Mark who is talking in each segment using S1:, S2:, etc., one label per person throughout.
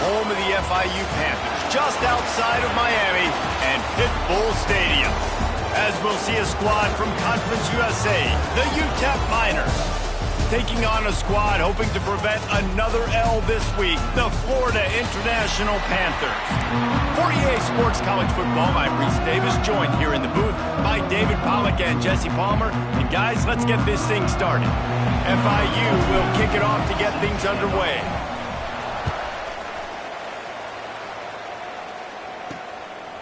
S1: home of the FIU Panthers, just outside of Miami and Pitbull Stadium. As we'll see a squad from Conference USA, the UTEP Miners, taking on a squad hoping to prevent another L this week, the Florida International Panthers. For EA Sports College Football, I'm Reese Davis, joined here in the booth by David Pollack and Jesse Palmer. And guys, let's get this thing started. FIU will kick it off to get things underway.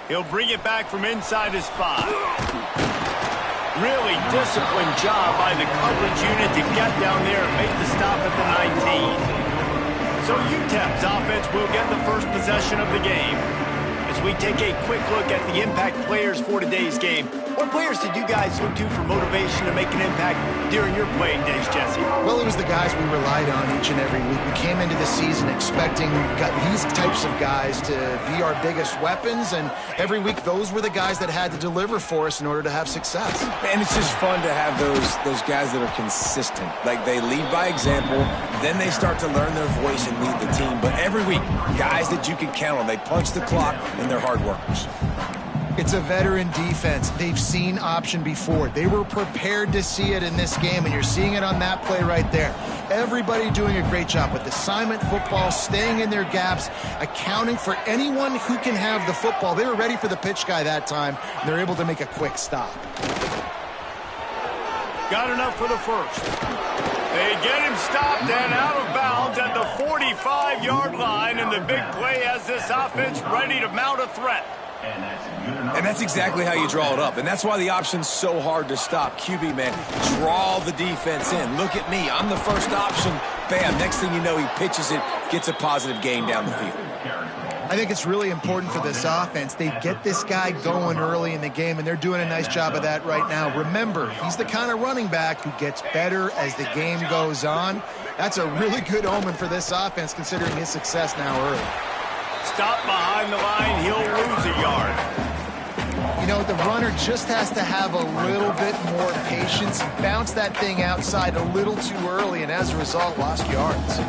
S1: He'll bring it back from inside his 5. Really disciplined job by the coverage unit to get down there and make the stop at the 19. So UTEP's offense will get the first possession of the game. As we take a quick look at the impact players for today's game, what players did you guys look to for motivation to make an impact during your playing days, Jesse?
S2: Well, it was the guys we relied on each and every week. We came into the season expecting these types of guys to be our biggest weapons, and every week those were the guys that had to deliver for us in order to have success.
S3: And it's just fun to have those guys that are consistent. Like, they lead by example, then they start to learn their voice and lead the team. But every week, guys that you can count on. They punch the clock, and they're hard workers.
S2: It's a veteran defense. They've seen option before. They were prepared to see it in this game, and you're seeing it on that play right there. Everybody doing a great job with assignment football, staying in their gaps, accounting for anyone who can have the football. They were ready for the pitch guy that time, and they're able to make a quick stop.
S1: Got enough for the first. They get him stopped and out of bounds at the 45-yard line, and the big play has this offense ready to mount a threat.
S3: And that's exactly how you draw it up. And that's why the option's so hard to stop. QB, man, draw the defense in. Look at me. I'm the first option. Bam. Next thing you know, he pitches it, gets a positive gain down the field.
S2: I think it's really important for this offense. They get this guy going early in the game, and they're doing a nice job of that right now. Remember, he's the kind of running back who gets better as the game goes on. That's a really good omen for this offense, considering his success now early.
S1: Stop behind the line, he'll lose a yard.
S2: You know, the runner just has to have a little bit more patience. Bounce that thing outside a little too early, and as a result, lost yards.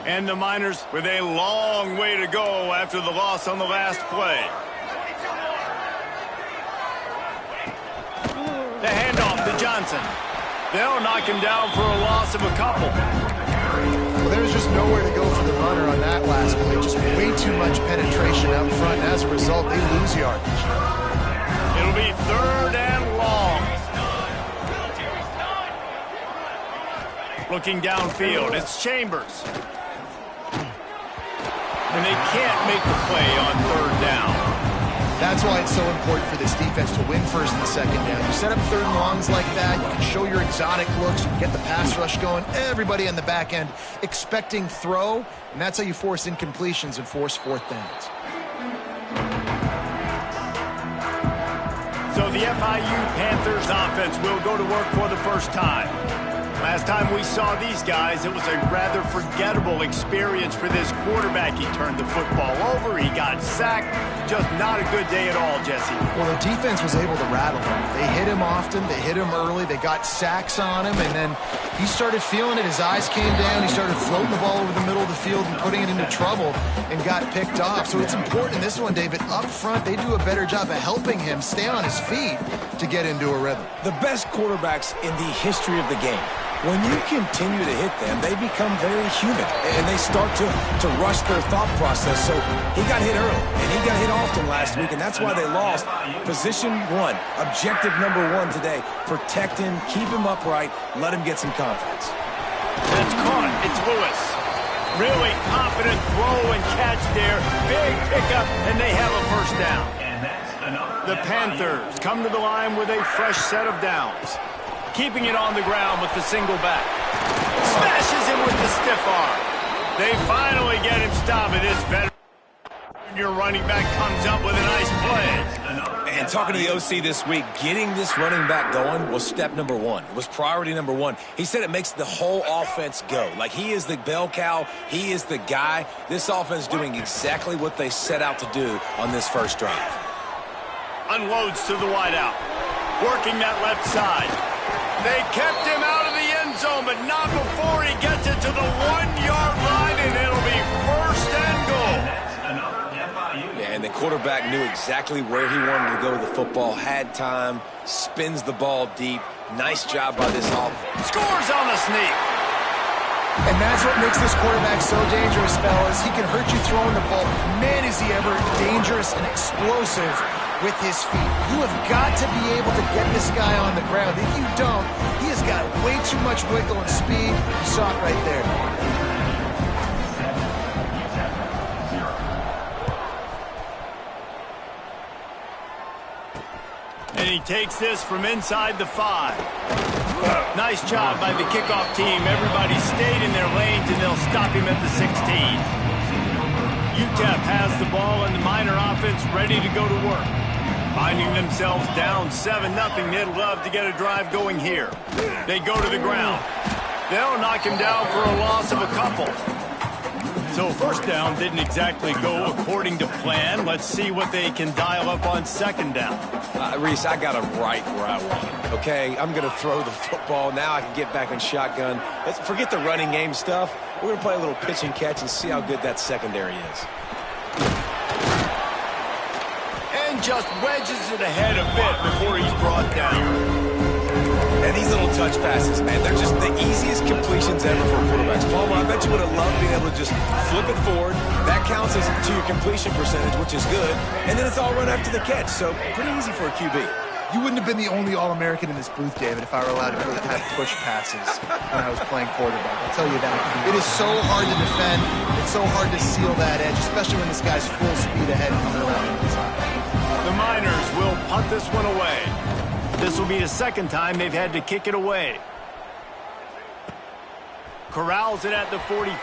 S1: And the Miners with a long way to go after the loss on the last play. The handoff to Johnson. They'll knock him down for a loss of a couple.
S2: Well, there's just nowhere to go for the runner on that last play. Just way too much penetration up front, and as a result, they lose yardage.
S1: It'll be 3rd and long. Looking downfield, it's Chambers. And they can't make the play on 3rd down.
S2: That's why it's so important for this defense to win first and second down. You set up 3rd and longs like that, you can show your exotic looks, you can get the pass rush going, everybody on the back end expecting throw, and that's how you force incompletions and force 4th downs.
S1: So the FIU Panthers offense will go to work for the first time. Last time we saw these guys, it was a rather forgettable experience for this quarterback. He turned the football over, he got sacked. Just not a good day at all, Jesse.
S2: Well, the defense was able to rattle him. They hit him often, they hit him early, they got sacks on him, and then he started feeling it. His eyes came down, he started floating the ball over the middle of the field and putting it into trouble and got picked off. So it's important in this one, David, up front, they do a better job of helping him stay on his feet to get into a rhythm.
S3: The best quarterbacks in the history of the game, when you continue to hit them, they become very human, and they start to rush their thought process. So he got hit early, and he got hit often last week, and that's why they lost. Position 1, objective number 1 today. Protect him, keep him upright, let him get some confidence.
S1: That's caught. It's Lewis. Really confident throw and catch there. Big pickup, and they have a first down. The Panthers come to the line with a fresh set of downs. Keeping it on the ground with the single back. Smashes him with the stiff arm. They finally get him stopped, and this veteran your running back comes up with a nice play.
S3: And talking to the OC this week, getting this running back going was step number 1. It was priority number 1. He said it makes the whole offense go. Like, he is the bell cow. He is the guy. This offense doing exactly what they set out to do on this first drive.
S1: Unloads to the wideout. Working that left side. They kept him out of the end zone, but not before he gets it to the 1-yard line, and it'll be 1st and goal.
S3: quarterback knew exactly where he wanted to go with the football, had time, spins the ball deep. Nice job by this offense.
S1: Scores on the sneak.
S2: And that's what makes this quarterback so dangerous, fellas. He can hurt you throwing the ball. Man, is he ever dangerous and explosive with his feet. You have got to be able to get this guy on the ground. If you don't, he has got way too much wiggle and speed. You saw it right there.
S1: And he takes this from inside the 5. Nice job by the kickoff team. Everybody stayed in their lanes, and they'll stop him at the 16. UTEP has the ball, and the Miner offense ready to go to work. Finding themselves down 7-0, they'd love to get a drive going here. They go to the ground. They'll knock him down for a loss of a couple. So first down didn't exactly go according to plan. Let's see what they can dial up on second down.
S3: Reese, I got him right where I want him, okay? I'm going to throw the football. Now I can get back in shotgun. Let's forget the running game stuff. We're going to play a little pitch and catch and see how good that secondary is.
S1: And just wedges it ahead a bit before he's brought down.
S3: And these little touch passes, man, they're just the easiest completions ever for quarterbacks. Palmer, I bet you would have loved being able to just flip it forward. That counts as to your completion percentage, which is good. And then it's all run after the catch, so pretty easy for a QB.
S2: You wouldn't have been the only All-American in this booth, David, if I were allowed to have push passes when I was playing quarterback. I'll tell you that. It is so hard to defend. It's so hard to seal that edge, especially when this guy's full speed ahead coming around the inside.
S1: The Miners will punt this one away. This will be the second time they've had to kick it away. Corrals it at the 45.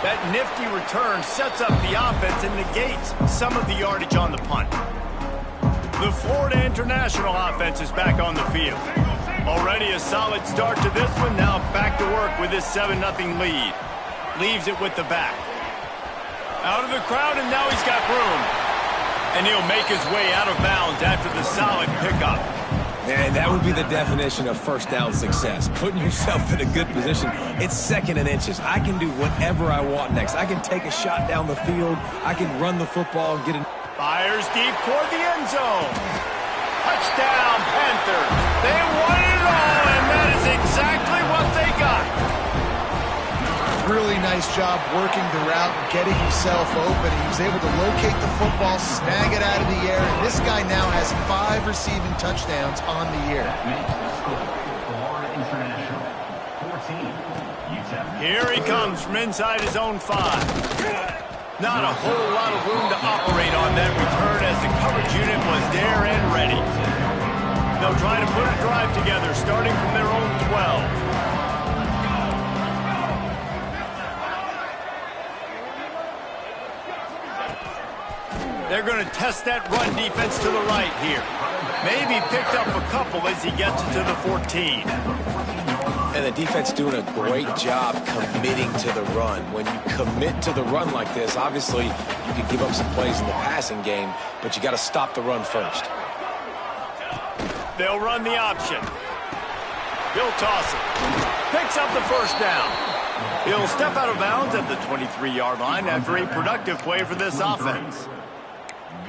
S1: That nifty return sets up the offense and negates some of the yardage on the punt. The Florida International offense is back on the field. Already a solid start to this one. Now back to work with this 7-0 lead. Leaves it with the back. Out of the crowd, and now he's got room. And he'll make his way out of bounds after the solid pickup.
S3: Man, that would be the definition of first down success. Putting yourself in a good position. It's 2nd and inches. I can do whatever I want next. I can take a shot down the field. I can run the football and get it.
S1: Fires deep toward the end zone. Touchdown, Panthers. They won it all, and that is exactly what they got.
S2: Really nice job working the route and getting himself open. He was able to locate the football, snag it out of the air, and this guy now has 5 receiving touchdowns on the year.
S1: Here he comes from inside his own 5. Not a whole lot of room to operate on that return as the coverage unit was there and ready. They'll try to put a drive together starting from their own 12. They're going to test that run defense to the right here. Maybe picked up a couple as he gets to the 14.
S3: And the defense doing a great job committing to the run. When you commit to the run like this, obviously you can give up some plays in the passing game, but you got to stop the run first.
S1: They'll run the option. He'll toss it. Picks up the first down. He'll step out of bounds at the 23-yard line after a productive play for this offense.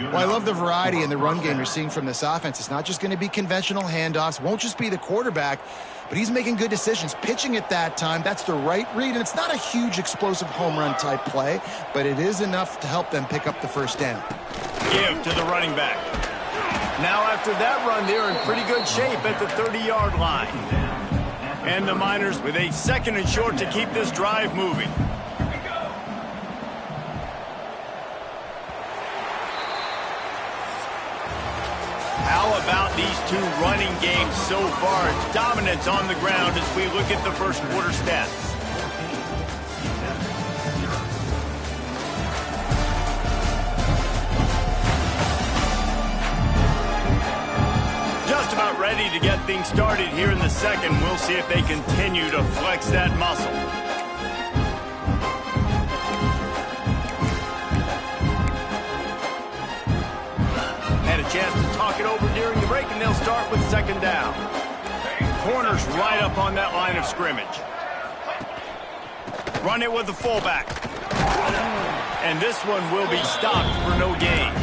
S2: Well, I love the variety in the run game you're seeing from this offense. It's not just going to be conventional handoffs. Won't just be the quarterback, but he's making good decisions. Pitching at that time, that's the right read, and it's not a huge explosive home run type play, but it is enough to help them pick up the first down.
S1: Give to the running back. Now after that run, they're in pretty good shape at the 30-yard line. And the Miners with a 2nd and short to keep this drive moving. How about these two running games so far? Dominance on the ground as we look at the first quarter stats. Just about ready to get things started here in the second. We'll see if they continue to flex that muscle. Chance to talk it over during the break, and they'll start with 2nd down. Corners right up on that line of scrimmage. Run it with the fullback. And this one will be stopped for no gain.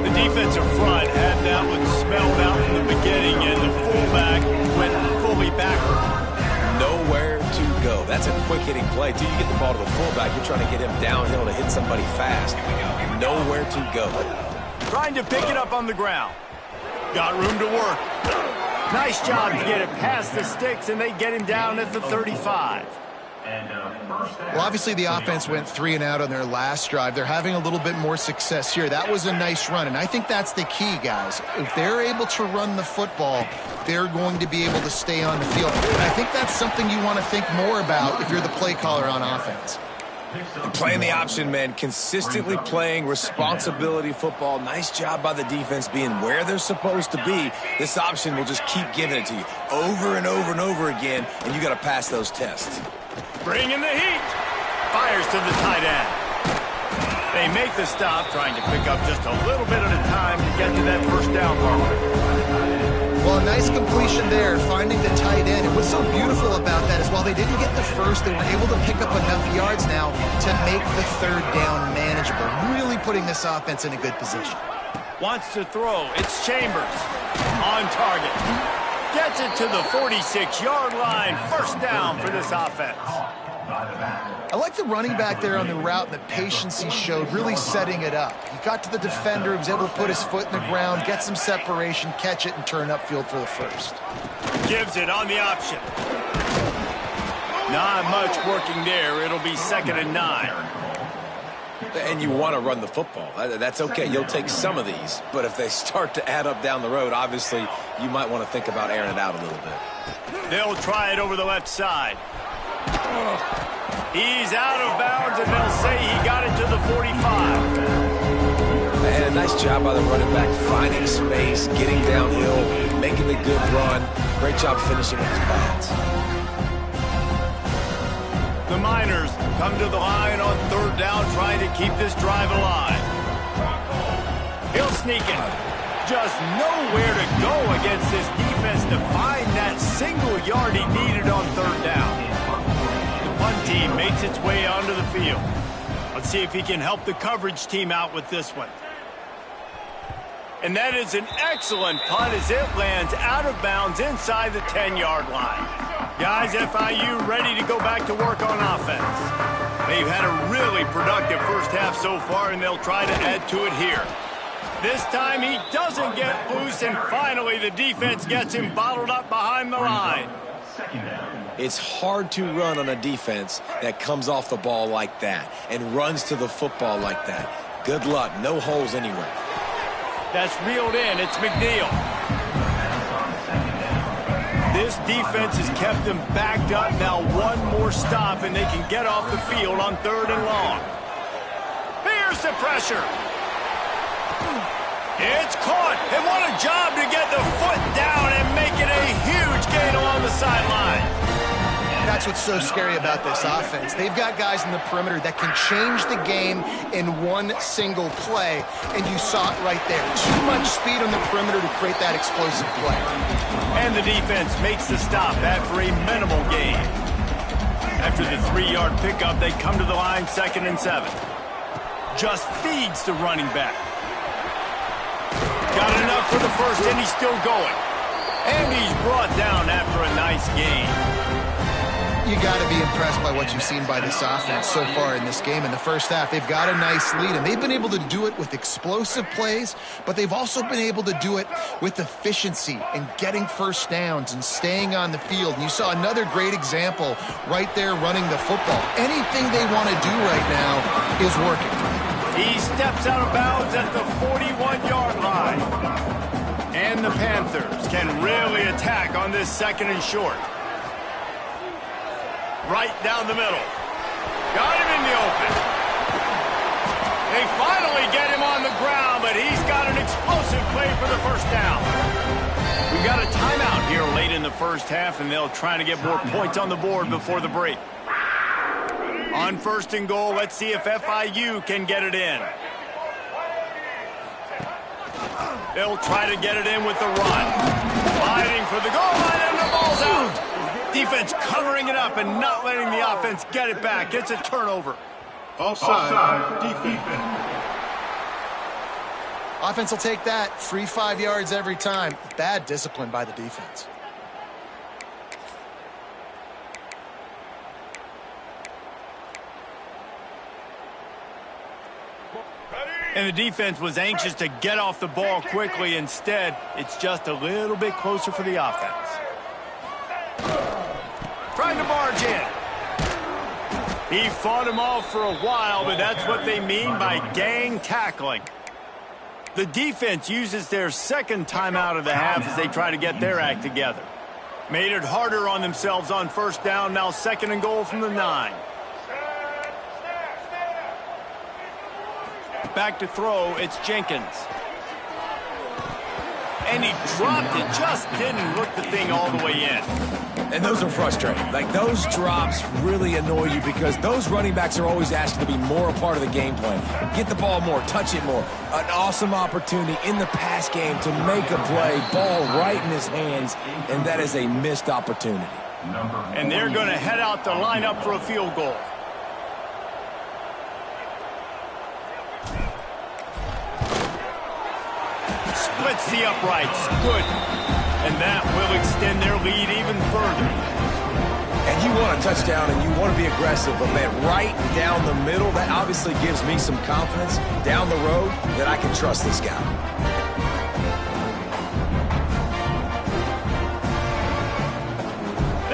S1: The defensive front had that one smelled out from the beginning, and the fullback went fully backward.
S3: Nowhere to go. That's a quick-hitting play. Till you get the ball to the fullback, you're trying to get him downhill to hit somebody fast. Nowhere to go.
S1: Trying to pick it up on the ground. Got room to work. Nice job to get it past the sticks, and they get him down at the 35.
S2: Well, obviously the offense went 3 and out on their last drive. They're having a little bit more success here. That was a nice run, and I think that's the key, guys. If they're able to run the football, they're going to be able to stay on the field. And I think that's something you want to think more about if you're the play caller on offense.
S3: And playing the option, man, consistently playing responsibility football. Nice job by the defense being where they're supposed to be. This option will just keep giving it to you over and over and over again, and you got to pass those tests.
S1: Bringing the heat. Fires to the tight end. They make the stop, trying to pick up just a little bit at a time to get to that first down mark.
S2: Well, a nice completion there, finding the tight end. And what's so beautiful about that is while they didn't get the first, they were able to pick up enough yards now to make the third down manageable, really putting this offense in a good position.
S1: Wants to throw. It's Chambers. On target. Gets it to the 46-yard line. First down for this offense.
S2: I like the running back there on the route and the patience he showed, really setting it up. He got to the defender, he was able to put his foot in the ground, get some separation, catch it, and turn upfield for the first.
S1: Gives it on the option. Not much working there. It'll be 2nd and 9.
S3: And you want to run the football. That's okay. You'll take some of these. But if they start to add up down the road, obviously you might want to think about airing it out a little bit.
S1: They'll try it over the left side. He's out of bounds, and they'll say he got it to the 45.
S3: And a nice job by the running back, finding space, getting downhill, making a good run. Great job finishing with his pads.
S1: The Miners come to the line on 3rd down, trying to keep this drive alive. He'll sneak it. Just nowhere to go against this defense to find that single yard he needed on 3rd down. The punt team makes its way onto the field. Let's see if he can help the coverage team out with this one. And that is an excellent punt as it lands out of bounds inside the 10-yard line. Guys, FIU ready to go back to work on offense. They've had a really productive first half so far, and they'll try to add to it here. This time he doesn't get loose, and finally the defense gets him bottled up behind the line.
S3: It's hard to run on a defense that comes off the ball like that and runs to the football like that. Good luck. No holes anywhere.
S1: That's reeled in. It's McNeil. This defense has kept them backed up. Now one more stop, and they can get off the field on 3rd and long. Here's the pressure. It's caught. And what a job to get the foot down and make it a huge gain along the sideline.
S2: That's what's so scary about this offense. They've got guys in the perimeter that can change the game in one single play, and you saw it right there. Too much speed on the perimeter to create that explosive play.
S1: And the defense makes the stop after a minimal gain. After the 3-yard pickup, they come to the line 2nd and 7. Just feeds the running back. Got enough for the first, and he's still going. And he's brought down after a nice gain.
S2: You got to be impressed by what you've seen by this offense so far in this game. In the first half, they've got a nice lead, and they've been able to do it with explosive plays, but they've also been able to do it with efficiency and getting first downs and staying on the field. And you saw another great example right there running the football. Anything they want to do right now is working.
S1: He steps out of bounds at the 41-yard line. And the Panthers can really attack on this 2nd and short. Right down the middle. Got him in the open. They finally get him on the ground, but he's got an explosive play for the first down. We got a timeout here late in the first half, and they'll try to get more points on the board before the break. On 1st and goal, let's see if FIU can get it in. They'll try to get it in with the run. Sliding for the goal line, and the ball's out. Defense covering it up and not letting the offense get it back. It's a turnover.
S4: Offside, defense.
S2: Offense will take that. Free 5 yards every time. Bad discipline by the defense.
S1: And the defense was anxious to get off the ball quickly. Instead, it's just a little bit closer for the offense. Trying to barge in. He fought him off for a while, but that's what they mean by gang tackling. The defense uses their second timeout of the half as they try to get their act together. Made it harder on themselves on first down, now 2nd and goal from the 9. Back to throw, it's Jenkins. And he dropped it, just didn't look the thing all the way in.
S3: And those are frustrating. Like, those drops really annoy you because those running backs are always asked to be more a part of the game plan. Get the ball more, touch it more. An awesome opportunity in the pass game to make a play, ball right in his hands, and that is a missed opportunity.
S1: And they're going to head out to line up for a field goal. Splits the uprights. Good. And that will extend their lead even further.
S3: And you want a touchdown and you want to be aggressive, but man, right down the middle, that obviously gives me some confidence down the road that I can trust this guy.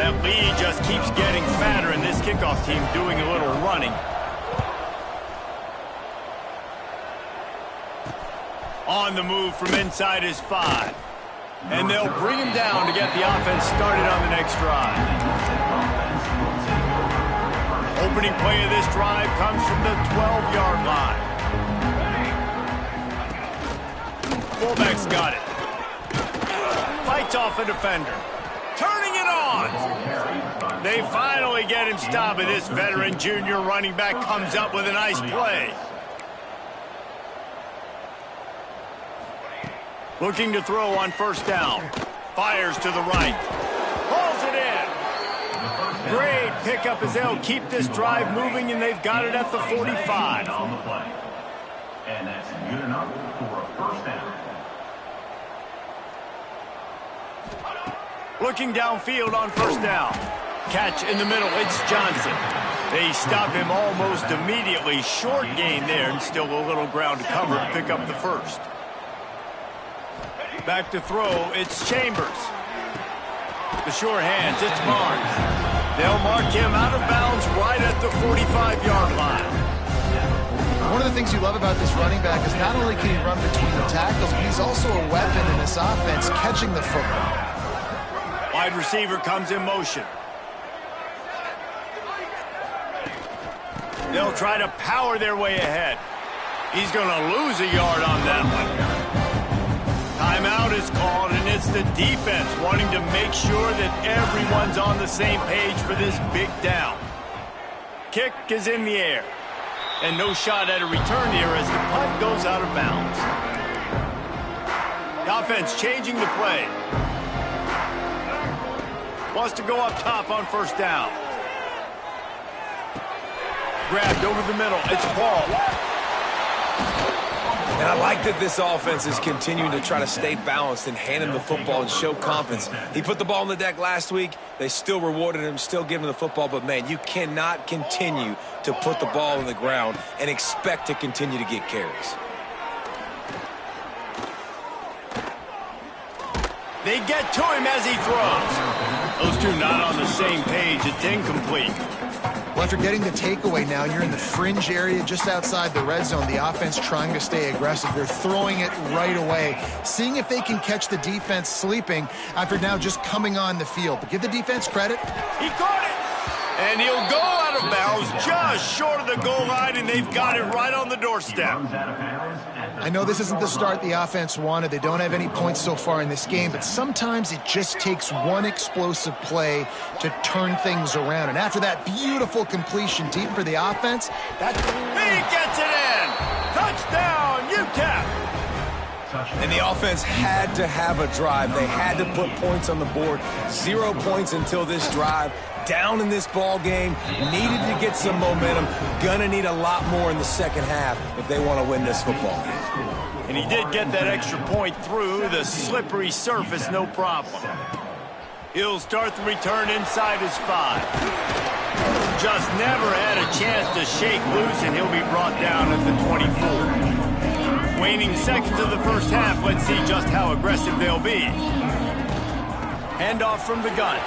S1: That lead just keeps getting fatter, and this kickoff team doing a little running. On the move from inside his 5. And they'll bring him down to get the offense started on the next drive. Opening play of this drive comes from the 12-yard line. Fullback's got it. Fights off a defender. Turning it on. They finally get him stopped, and this veteran junior running back comes up with a nice play. Looking to throw on first down. Fires to the right. Pulls it in. Great pickup as they'll keep this drive moving, and they've got it at the 45.
S4: And that's good enough for a first down.
S1: Looking downfield on first down. Catch in the middle. It's Johnson. They stop him almost immediately. Short gain there, and still a little ground to cover to pick up the first. Back to throw, it's Chambers. The sure hands, it's Barnes. They'll mark him out of bounds right at the 45-yard line.
S2: One of the things you love about this running back is not only can he run between the tackles, but he's also a weapon in this offense, catching the football.
S1: Wide receiver comes in motion. They'll try to power their way ahead. He's going to lose a yard on that one. Timeout is called, and it's the defense wanting to make sure that everyone's on the same page for this big down. Kick is in the air, and no shot at a return here as the punt goes out of bounds. The offense changing the play. Wants to go up top on first down. Grabbed over the middle. It's Paul.
S3: And I like that this offense is continuing to try to stay balanced and hand him the football and show confidence. He put the ball on the deck last week. They still rewarded him, still giving him the football. But, man, you cannot continue to put the ball on the ground and expect to continue to get carries.
S1: They get to him as he throws. Those two not on the same page. It's incomplete.
S2: Well, after getting the takeaway now, you're in the fringe area just outside the red zone. The offense trying to stay aggressive. They're throwing it right away, seeing if they can catch the defense sleeping after now just coming on the field. But give the defense credit.
S1: He caught it. And he'll go out of bounds just short of the goal line, and they've got it right on the doorstep.
S2: I know this isn't the start the offense wanted. They don't have any points so far in this game, but sometimes it just takes one explosive play to turn things around. And after that beautiful completion deep for the offense,
S1: he gets it in. Touchdown, UTEP.
S3: And the offense had to have a drive. They had to put points on the board. 0 points until this drive. down in this ball game, needed to get some momentum, gonna need a lot more in the second half if they want to win this football game.
S1: And he did get that extra point through the slippery surface, no problem. He'll start the return inside his 5. Just never had a chance to shake loose, and he'll be brought down at the 24. Waning seconds of the first half, let's see just how aggressive they'll be. Handoff from the gun.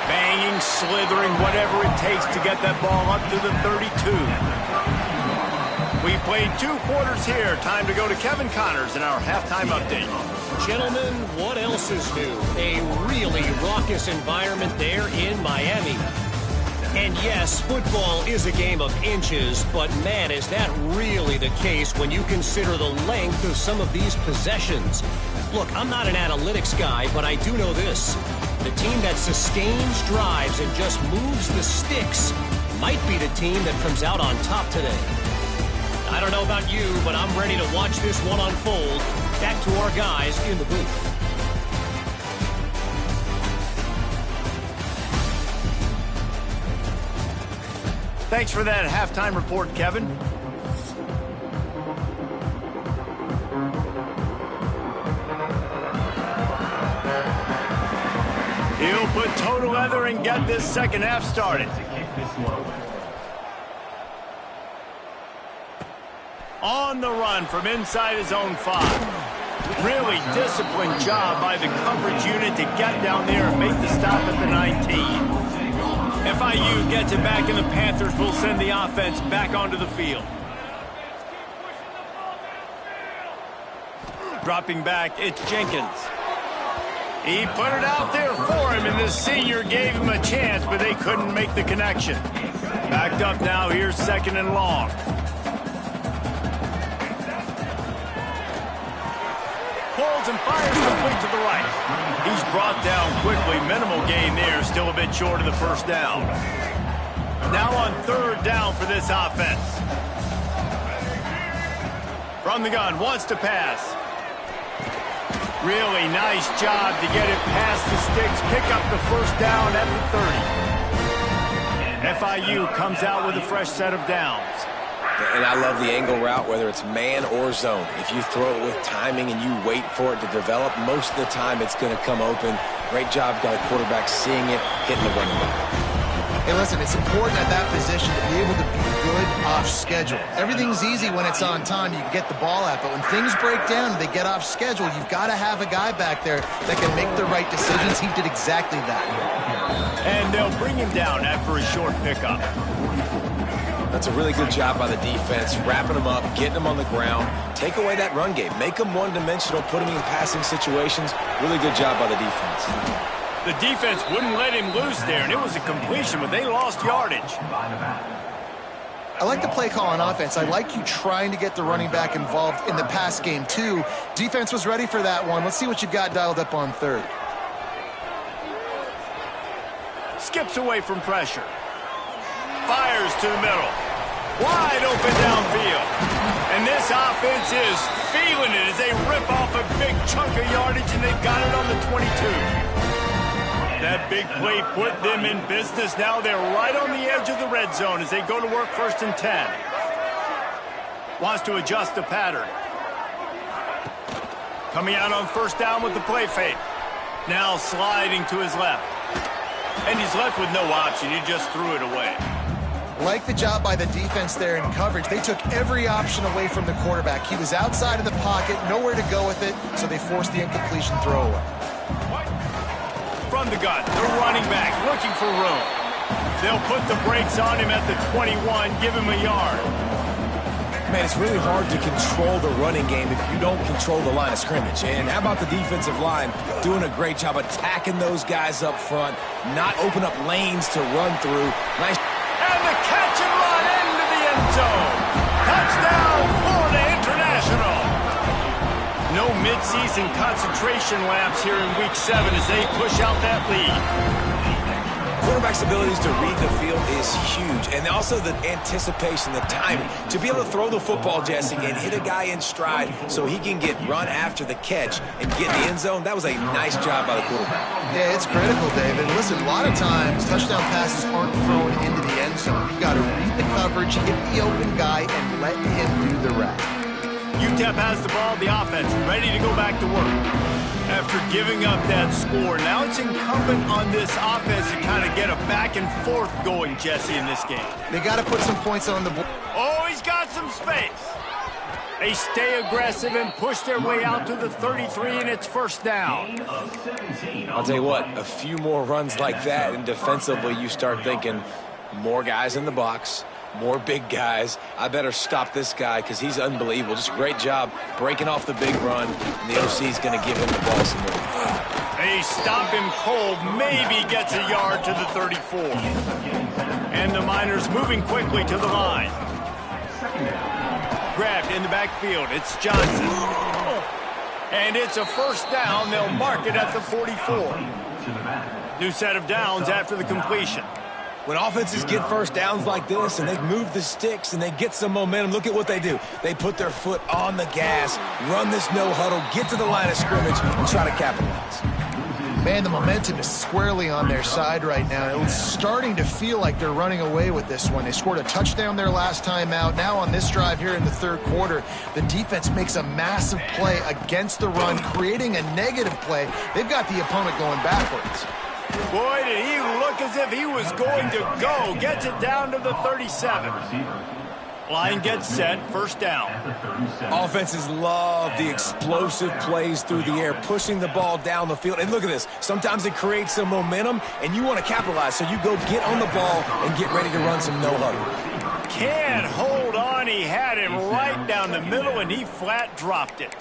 S1: Banging, slithering, whatever it takes to get that ball up to the 32. We played 2 quarters here. Time to go to Kevin Connors in our halftime update.
S5: Gentlemen, what else is new? A really raucous environment there in Miami. And yes, football is a game of inches, but man, is that really the case when you consider the length of some of these possessions. Look, I'm not an analytics guy, but I do know this. The team that sustains drives and just moves the sticks might be the team that comes out on top today. I don't know about you, but I'm ready to watch this one unfold. Back to our guys in the booth.
S1: Thanks for that halftime report, Kevin. He'll put toe to leather and get this second half started. On the run from inside his own 5. Really disciplined job by the coverage unit to get down there and make the stop at the 19. FIU gets it back, and the Panthers will send the offense back onto the field. Dropping back, it's Jenkins. He put it out there for him, and the senior gave him a chance, but they couldn't make the connection. Backed up now, here's 2nd and long. Pulls and fires complete to the right. He's brought down quickly. Minimal gain there. Still a bit short of the first down. Now on 3rd down for this offense. From the gun, wants to pass. Really nice job to get it past the sticks. Pick up the first down at the 30. FIU comes out with a fresh set of downs.
S3: And I love the angle route, whether it's man or zone. If you throw it with timing and you wait for it to develop, most of the time it's going to come open. Great job by the quarterback seeing it, hitting the running back.
S2: Hey, listen, it's important at that position to be able to be good off schedule. Everything's easy when it's on time. You can get the ball out, but when things break down and they get off schedule, you've got to have a guy back there that can make the right decisions. He did exactly that.
S1: And they'll bring him down after a short pickup.
S3: That's a really good job by the defense, wrapping them up, getting them on the ground. Take away that run game. Make them one-dimensional, put them in passing situations. Really good job by the defense.
S1: The defense wouldn't let him loose there, and it was a completion, but they lost yardage.
S2: I like the play call on offense. I like you trying to get the running back involved in the pass game, too. Defense was ready for that one. Let's see what you've got dialed up on 3rd.
S1: Skips away from pressure. Fires to the middle. Wide open downfield. And this offense is feeling it as they rip off a big chunk of yardage, and they've got it on the 22. That big play put them in business. Now they're right on the edge of the red zone as they go to work 1st and 10. Wants to adjust the pattern. Coming out on 1st down with the play fake. Now sliding to his left. And he's left with no option. He just threw it away.
S2: Like the job by the defense there in coverage. They took every option away from the quarterback. He was outside of the pocket, nowhere to go with it, so they forced the incompletion throwaway.
S1: From the gun, the running back looking for room. They'll put the brakes on him at the 21, give him a yard.
S3: Man, it's really hard to control the running game if you don't control the line of scrimmage. And how about the defensive line doing a great job attacking those guys up front, not open up lanes to run through. Nice.
S1: And the catch and run into the end zone. Touchdown, Florida International. No midseason concentration laps here in Week 7 as they push out that lead.
S3: Quarterback's abilities to read the field is huge, and also the anticipation, the timing. To be able to throw the football, Jesse, and hit a guy in stride so he can get run after the catch and get in the end zone, that was a nice job by the quarterback.
S2: Yeah, it's critical, David. Listen, a lot of times touchdown passes aren't thrown into the end zone. You got to read the coverage, hit the open guy, and let him do the rest.
S1: UTEP has the ball, the offense ready to go back to work. After giving up that score, now it's incumbent on this offense to kind of get a back and forth going, Jesse, in this game.
S2: They got to put some points on the board.
S1: Oh, he's got some space. They stay aggressive and push their way out to the 33, and it's first down.
S3: I'll tell you what, a few more runs like that, and defensively you start thinking more guys in the box, more big guys. I better stop this guy because he's unbelievable. Just a great job breaking off the big run, and the OC's going to give him the ball some more.
S1: They stop him cold, maybe gets a yard to the 34. And the Miners moving quickly to the line. Grabbed in the backfield, it's Johnson. And it's a first down. They'll mark it at the 44. New set of downs after the completion.
S3: When offenses get first downs like this and they move the sticks and they get some momentum, look at what they do. They put their foot on the gas, run this no huddle, get to the line of scrimmage, and try to capitalize.
S2: Man, the momentum is squarely on their side right now. It's starting to feel like they're running away with this one. They scored a touchdown their last time out. Now on this drive here in the third quarter, the defense makes a massive play against the run, creating a negative play. They've got the opponent going backwards.
S1: Boy, did he look as if he was going to go. Gets it down to the 37. Line gets set, first down.
S3: Offenses love the explosive plays through the air, pushing the ball down the field. And look at this. Sometimes it creates some momentum, and you want to capitalize. So you go get on the ball and get ready to run some no-huddle.
S1: Can't hold on. He had him right down the middle, and he flat dropped it.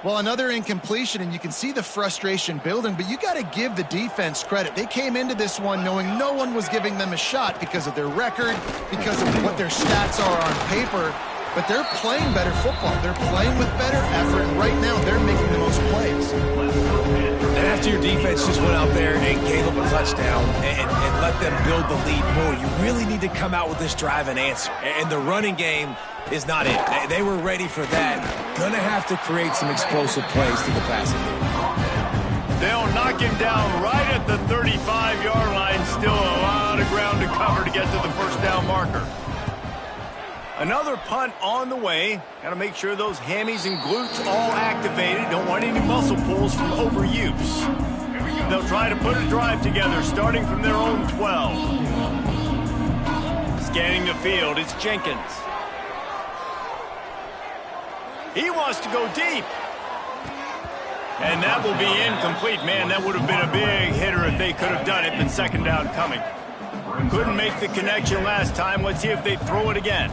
S2: Well, another incompletion, and you can see the frustration building, but you got to give the defense credit. They came into this one knowing no one was giving them a shot because of their record, because of what their stats are on paper, but they're playing better football. They're playing with better effort, and right now they're making the most plays.
S3: And after your defense just went out there and gave up a touchdown and let them build the lead more, you really need to come out with this drive and answer. And the running game is not it. They were ready for that. Gonna have to create some explosive plays to the passing game.
S1: They'll knock him down right at the 35-yard line. Still a lot of ground to cover to get to the first down marker. Another punt on the way. Got to make sure those hammies and glutes all activated. Don't want any muscle pulls from overuse. They'll try to put a drive together starting from their own 12. Scanning the field, it's Jenkins. He wants to go deep. And that will be incomplete. Man, that would have been a big hitter if they could have done it, but second down coming. Couldn't make the connection last time. Let's see if they throw it again.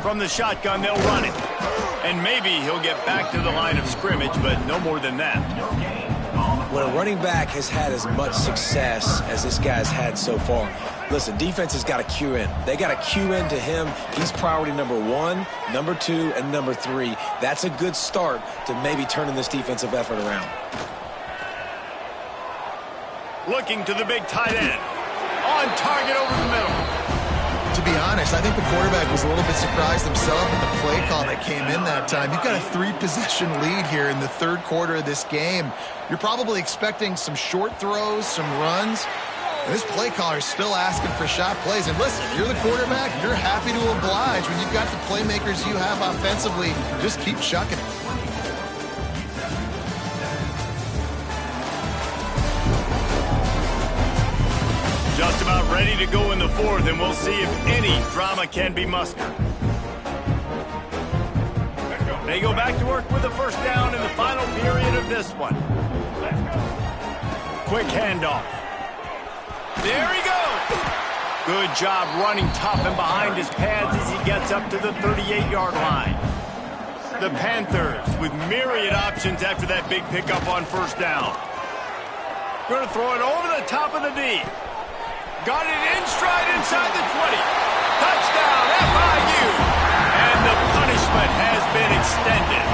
S1: From the shotgun, they'll run it. And maybe he'll get back to the line of scrimmage, but no more than that.
S3: When a running back has had as much success as this guy's had so far, listen, defense has got to cue in. They got to cue in to him. He's priority number 1, number 2, and number 3. That's a good start to maybe turning this defensive effort around.
S1: Looking to the big tight end. On target over the middle.
S2: To be honest, I think the quarterback was a little bit surprised himself at the play call that came in that time. You've got a 3-possession lead here in the third quarter of this game. You're probably expecting some short throws, some runs. And this play caller is still asking for shot plays. And listen, you're the quarterback, you're happy to oblige. When you've got the playmakers you have offensively, just keep chucking it.
S1: Just about ready to go in the fourth, and we'll see if any drama can be mustered. They go back to work with the first down in the final period of this one. Quick handoff. There he goes. Good job running tough and behind his pads as he gets up to the 38-yard line. The Panthers with myriad options after that big pickup on first down. Going to throw it over the top of the D. Got it in stride inside the 20. Touchdown, FIU. And the punishment has been extended.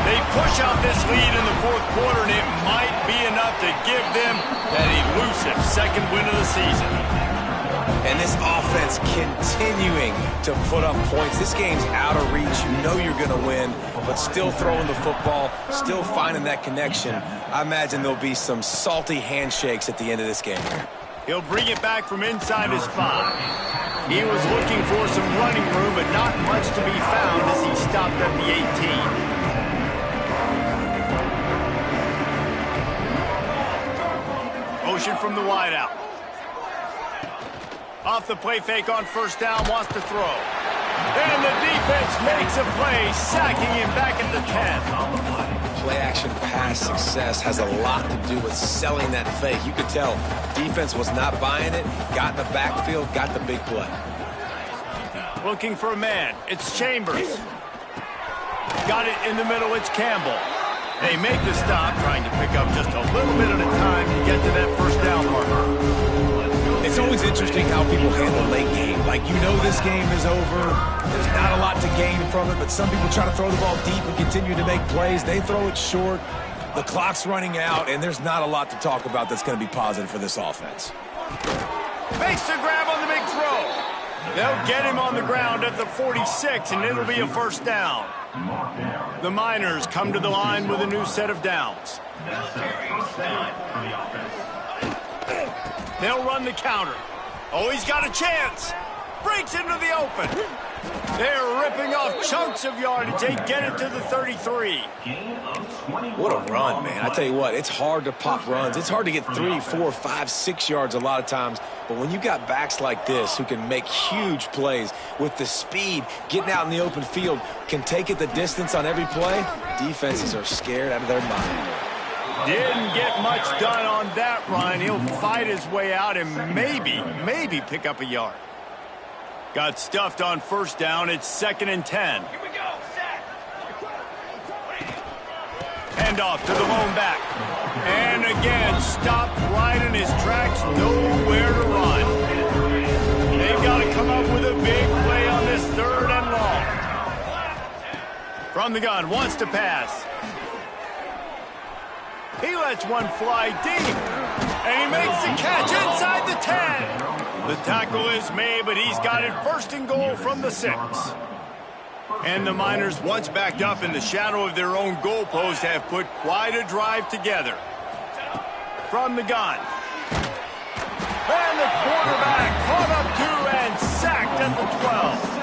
S1: They push out this lead in the fourth quarter, and it might be enough to give them that elusive second win of the season.
S3: And this offense continuing to put up points. This game's out of reach. You know you're going to win, but still throwing the football, still finding that connection. I imagine there'll be some salty handshakes at the end of this game.
S1: He'll bring it back from inside his 5. He was looking for some running room, but not much to be found as he stopped at the 18. Motion from the wideout. Off the play fake on first down, wants to throw. And the defense makes a play, sacking him back at the 10.
S3: Play-action pass success has a lot to do with selling that fake. You could tell defense was not buying it, got in the backfield, got the big play.
S1: Looking for a man. It's Chambers. Got it in the middle. It's Campbell. They make the stop, trying to pick up just a little bit at a time to get to that first down marker.
S3: It's always interesting how people handle late game. Like, you know this game is over. There's not a lot to gain from it, but some people try to throw the ball deep and continue to make plays. They throw it short. The clock's running out, and there's not a lot to talk about that's going to be positive for this offense.
S1: Makes the grab on the big throw. They'll get him on the ground at the 46, and it'll be a first down. The Miners come to the line with a new set of downs. They'll run the counter. Oh, he's got a chance. Breaks into the open. They're ripping off chunks of yardage. They get it to the 33.
S3: What a run, man. I tell you what, it's hard to pop runs. It's hard to get 3, 4, 5, 6 yards a lot of times. But when you got backs like this who can make huge plays with the speed, getting out in the open field, can take it the distance on every play, defenses are scared out of their mind.
S1: Didn't get much done on that run. He'll fight his way out and maybe pick up a yard. Got stuffed on first down. It's 2nd and 10. Here we go. Hand off to the lone back. And again, stopped right in his tracks. Nowhere to run. They've got to come up with a big play on this 3rd and long. From the gun, wants to pass. He lets one fly deep, and he makes the catch inside the 10. The tackle is made, but he's got it 1st and goal from the 6. And the Miners, once backed up in the shadow of their own goalpost, have put quite a drive together. From the gun. And the quarterback caught up to and sacked at the 12.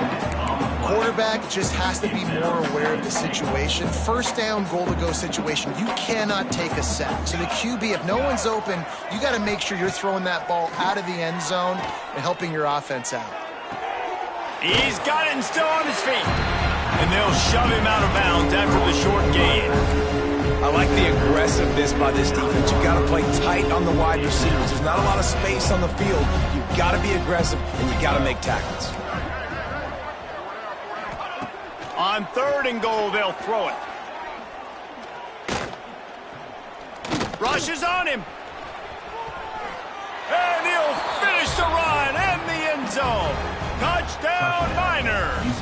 S2: Quarterback just has to be more aware of the situation. First down, goal-to-go situation, you cannot take a sack. So the QB, if no one's open, you got to make sure you're throwing that ball out of the end zone and helping your offense out.
S1: He's got it and still on his feet. And they'll shove him out of bounds after the short gain.
S3: I like the aggressiveness by this defense. You've got to play tight on the wide receivers. There's not a lot of space on the field. You've got to be aggressive, and you've got to make tackles.
S1: On 3rd and goal, they'll throw it. Rushes on him. And he'll finish the run in the end zone. Touchdown, Miners.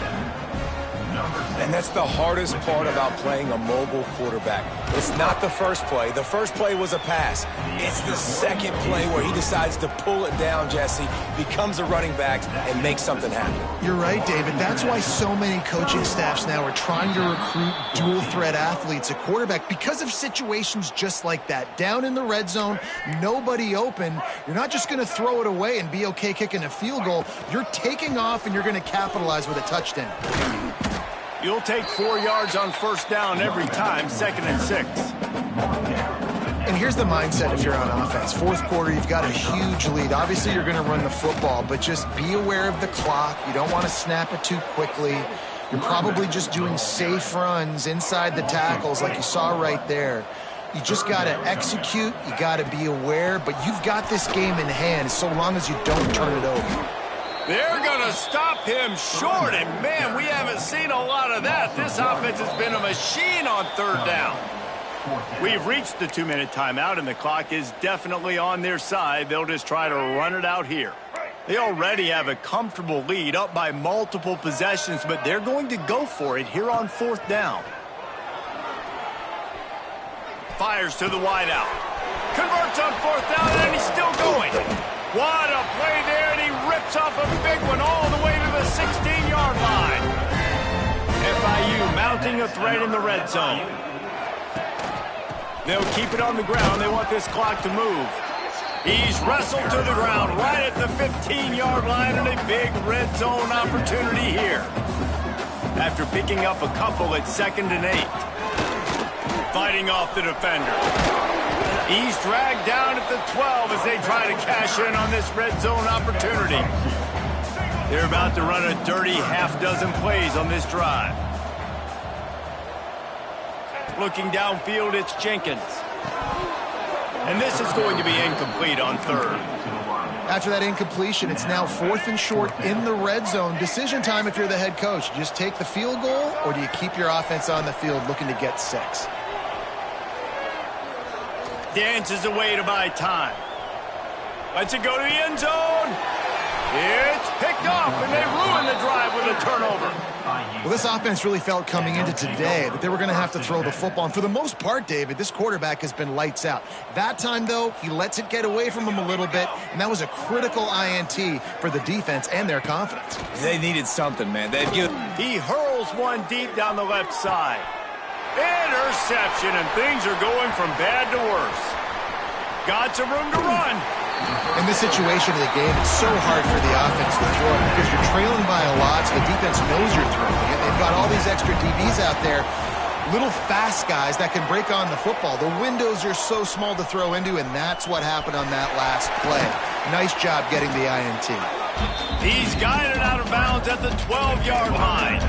S3: And that's the hardest part about playing a mobile quarterback. It's not the first play. The first play was a pass. It's the second play where he decides to pull it down, Jesse, becomes a running back, and makes something happen.
S2: You're right, David. That's why so many coaching staffs now are trying to recruit dual-threat athletes at quarterback because of situations just like that. Down in the red zone, nobody open. You're not just going to throw it away and be okay kicking a field goal. You're taking off, and you're going to capitalize with a touchdown.
S1: You'll take 4 yards on first down every time, 2nd and 6.
S2: And here's the mindset if you're on offense. Fourth quarter, you've got a huge lead. Obviously, you're going to run the football, but just be aware of the clock. You don't want to snap it too quickly. You're probably just doing safe runs inside the tackles like you saw right there. You just got to execute. You got to be aware, but you've got this game in hand so long as you don't turn it over.
S1: They're going to stop him short, and man, we haven't seen a lot of that. This offense has been a machine on 3rd down. We've reached the 2-minute timeout, and the clock is definitely on their side. They'll just try to run it out here. They already have a comfortable lead, up by multiple possessions, but they're going to go for it here on 4th down. fires to the wideout. Converts on 4th down, and he's still going. What a play there, and he rips off a big one all the way to the 16-yard line. FIU mounting a threat in the red zone. They'll keep it on the ground. They want this clock to move. He's wrestled to the ground right at the 15-yard line, and a big red zone opportunity here. After picking up a couple at 2nd and 8. Fighting off the defender. He's dragged down at the 12 as they try to cash in on this red zone opportunity. They're about to run a dirty half-dozen plays on this drive. Looking downfield, it's Jenkins. And this is going to be incomplete on 3rd.
S2: After that incompletion, it's now 4th and short in the red zone. Decision time if you're the head coach. Just take the field goal, or do you keep your offense on the field looking to get 6?
S1: Dances away to buy time. Lets it go to the end zone. It's picked off, and they ruin the drive with a turnover.
S2: Well, this offense really felt coming into today that they were going to have to throw the football. And for the most part, David, this quarterback has been lights out. That time, though, he lets it get away from him a little bit, and that was a critical INT for the defense and their confidence.
S3: They needed something, man.
S1: He hurls one deep down the left side. Interception, and things are going from bad to worse. Got some room to run.
S2: In this situation of the game, it's so hard for the offense to throw it because you're trailing by a lot, so the defense knows you're throwing it. They've got all these extra DBs out there, little fast guys that can break on the football. The windows are so small to throw into, and that's what happened on that last play. Nice job getting the INT.
S1: He's guided out of bounds at the 12-yard line.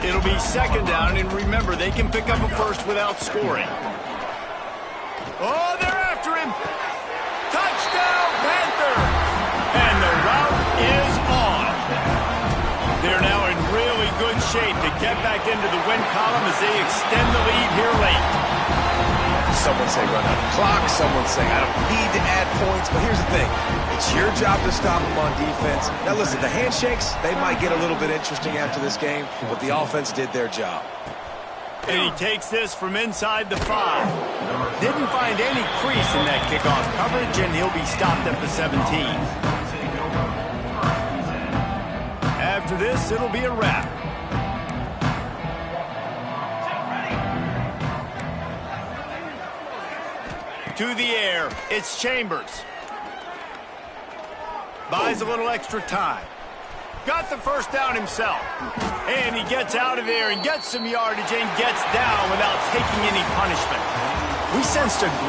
S1: It'll be 2nd down, and remember, they can pick up a first without scoring. Oh, they're after him. Touchdown, Panthers! And the route is on. They're now in really good shape to get back into the win column as they extend the lead here late.
S3: Someone say run out the clock. Someone say I don't need to add points. But here's the thing. It's your job to stop them on defense. Now, listen, the handshakes, they might get a little bit interesting after this game, but the offense did their job.
S1: And he takes this from inside the 5. Didn't find any crease in that kickoff coverage, and he'll be stopped at the 17. After this, it'll be a wrap. To the air, it's Chambers. Buys a little extra time. Got the first down himself. And he gets out of there and gets some yardage and gets down without taking any punishment. We sensed a